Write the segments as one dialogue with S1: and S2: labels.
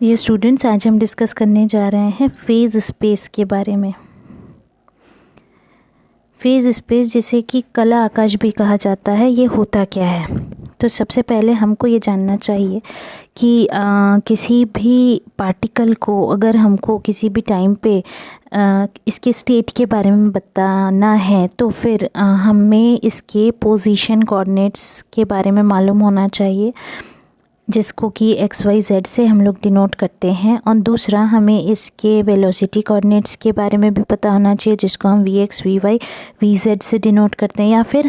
S1: ये स्टूडेंट्स, आज हम डिस्कस करने जा रहे हैं फेज़ स्पेस के बारे में। फेज़ स्पेस, जिसे कि कला आकाश भी कहा जाता है, ये होता क्या है? तो सबसे पहले हमको ये जानना चाहिए कि किसी भी पार्टिकल को अगर हमको किसी भी टाइम पे इसके स्टेट के बारे में बताना है तो फिर हमें इसके पोजीशन कोऑर्डिनेट्स के बारे में मालूम होना चाहिए, जिसको कि XYZ से हम लोग डिनोट करते हैं। और दूसरा, हमें इसके वेलोसिटी कोऑर्डिनेट्स के बारे में भी पता होना चाहिए, जिसको हम VX, VY, VZ से डिनोट करते हैं। या फिर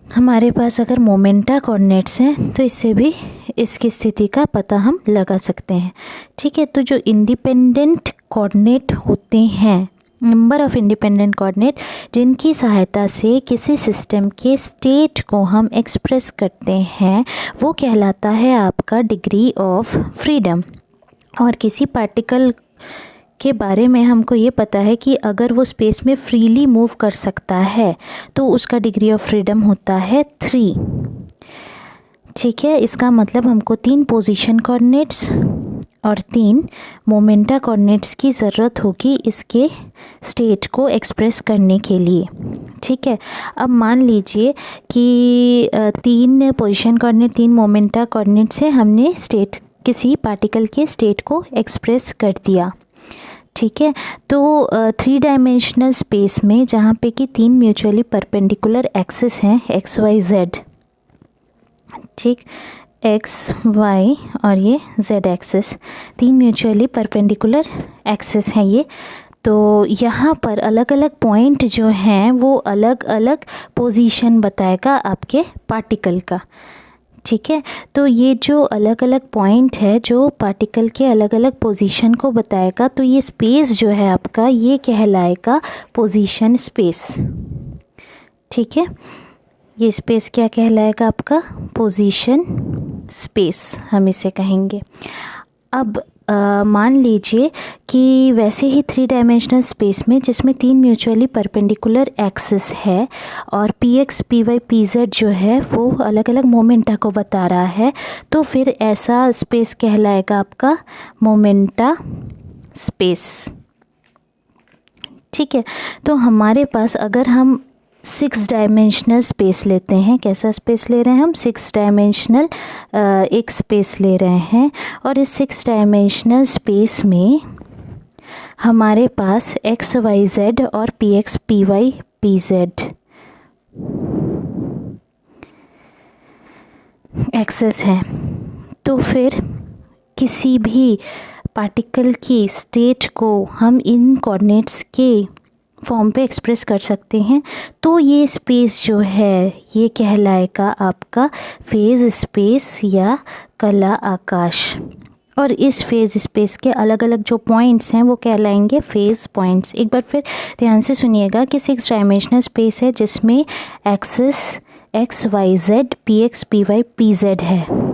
S1: हमारे पास अगर मोमेंटा कोऑर्डिनेट्स हैं तो इससे भी इसकी स्थिति का पता हम लगा सकते हैं। ठीक है, तो जो इंडिपेंडेंट कोऑर्डिनेट होते हैं, नंबर ऑफ़ इंडिपेंडेंट कोऑर्डिनेट, जिनकी सहायता से किसी सिस्टम के स्टेट को हम एक्सप्रेस करते हैं, वो कहलाता है आपका डिग्री ऑफ फ्रीडम। और किसी पार्टिकल के बारे में हमको ये पता है कि अगर वो स्पेस में फ्रीली मूव कर सकता है तो उसका डिग्री ऑफ फ्रीडम होता है 3। ठीक है, इसका मतलब हमको 3 पोजीशन कोऑर्डिनेट्स और 3 मोमेंटा कोऑर्डिनेट्स की ज़रूरत होगी इसके स्टेट को एक्सप्रेस करने के लिए। ठीक है, अब मान लीजिए कि 3 पोजीशन कोऑर्डिनेट, 3 मोमेंटा कोऑर्डिनेट से हमने किसी पार्टिकल के स्टेट को एक्सप्रेस कर दिया। ठीक है, तो 3 डायमेंशनल स्पेस में जहाँ पे कि 3 म्यूचुअली परपेंडिकुलर एक्सिस हैं, XYZ, ठीक, X, Y और ये Z axis, 3 mutually perpendicular axis हैं ये। तो यहाँ पर अलग अलग पॉइंट जो हैं वो अलग अलग पोजीशन बताएगा आपके पार्टिकल का। ठीक है, तो ये जो अलग अलग पॉइंट है जो पार्टिकल के अलग अलग पोजीशन को बताएगा, तो ये स्पेस जो है आपका, ये कहलाएगा पोजीशन स्पेस। ठीक है, ये स्पेस क्या कहलाएगा आपका? पोजीशन स्पेस हम इसे कहेंगे। अब मान लीजिए कि वैसे ही 3 डायमेंशनल स्पेस में जिसमें 3 म्यूचुअली परपेंडिकुलर एक्सिस है और PX, PY, PZ जो है वो अलग अलग मोमेंटा को बता रहा है, तो फिर ऐसा स्पेस कहलाएगा आपका मोमेंटा स्पेस। ठीक है, तो हमारे पास अगर हम 6 डायमेंशनल स्पेस लेते हैं, कैसा स्पेस ले रहे हैं हम? 6 डायमेंशनल एक स्पेस ले रहे हैं, और इस 6 डायमेंशनल स्पेस में हमारे पास XYZ और PX, PY, PZ एक्सेस हैं। तो फिर किसी भी पार्टिकल की स्टेट को हम इन कोऑर्डिनेट्स के फॉर्म पे एक्सप्रेस कर सकते हैं। तो ये स्पेस जो है ये कहलाएगा आपका फेज़ स्पेस या कला आकाश। और इस फेज़ स्पेस के अलग अलग जो पॉइंट्स हैं वो कहलाएंगे फेज़ पॉइंट्स। एक बार फिर ध्यान से सुनिएगा कि 6 डायमेंशनल स्पेस है जिसमें axis XYZ, PX, PY, PZ है।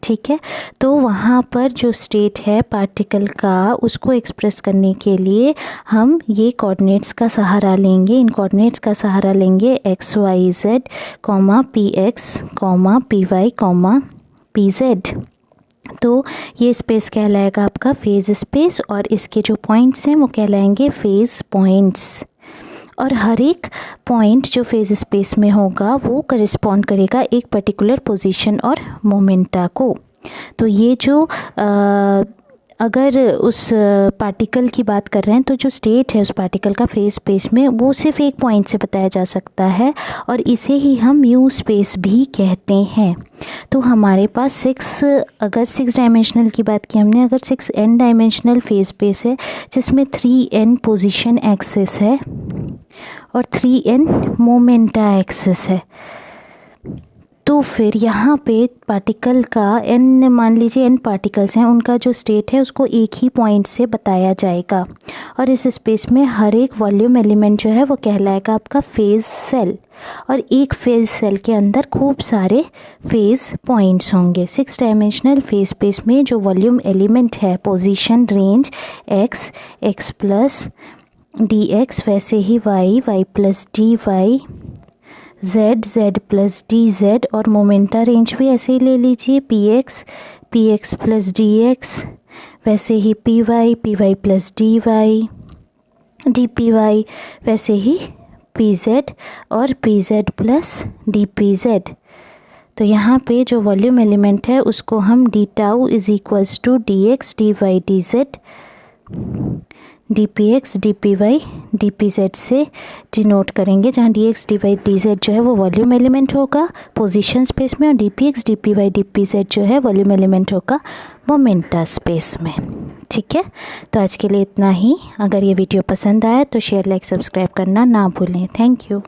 S1: ठीक है, तो वहाँ पर जो स्टेट है पार्टिकल का, उसको एक्सप्रेस करने के लिए हम ये कोऑर्डिनेट्स का सहारा लेंगे। इन कोऑर्डिनेट्स का सहारा लेंगे XYZ, PX, PY, PZ। तो ये स्पेस कहलाएगा आपका फेज़ स्पेस, और इसके जो पॉइंट्स हैं वो कहलाएंगे फेज़ पॉइंट्स। और हर एक पॉइंट जो फेज़ स्पेस में होगा वो करिस्पॉन्ड करेगा एक पर्टिकुलर पोजीशन और मोमेंटा को। तो ये जो अगर उस पार्टिकल की बात कर रहे हैं तो जो स्टेट है उस पार्टिकल का फेज़ स्पेस में, वो सिर्फ एक पॉइंट से बताया जा सकता है, और इसे ही हम म्यू स्पेस भी कहते हैं। तो हमारे पास अगर 6 डायमेंशनल की बात की हमने, अगर 6n डायमेंशनल फेज़ स्पेस है जिसमें 3n पोजीशन एक्सिस है और 3n मोमेंटा एक्सिस है, तो फिर यहाँ पे पार्टिकल का n, मान लीजिए n पार्टिकल्स हैं, उनका जो स्टेट है उसको एक ही पॉइंट से बताया जाएगा। और इस स्पेस में हर एक वॉल्यूम एलिमेंट जो है वो कहलाएगा आपका फेज़ सेल, और एक फेज़ सेल के अंदर खूब सारे फेज़ पॉइंट्स होंगे। 6 डायमेंशनल फेज़ स्पेस में जो वॉल्यूम एलिमेंट है, position range x, x plus dx, वैसे ही y, y plus dy, z, z plus dz, और मोमेंटा रेंज भी ऐसे ही ले लीजिए, px, P X plus D X, वैसे ही P Y plus D Y D P Y, वैसे ही पी जेड और P Z plus D P Z. तो यहाँ पे जो वॉल्यूम एलिमेंट है उसको हम D tau is equals to D X D Y D Z D P X D P Y D P Z से डिनोट करेंगे, जहाँ D X D Y D Z जो है वो वॉल्यूम एलिमेंट होगा पोजीशन स्पेस में, और D P X D P Y D P Z जो है वॉल्यूम एलिमेंट होगा मोमेंटा स्पेस में। ठीक है, तो आज के लिए इतना ही। अगर ये वीडियो पसंद आया तो शेयर लाइक सब्सक्राइब करना ना भूलें। Thank you.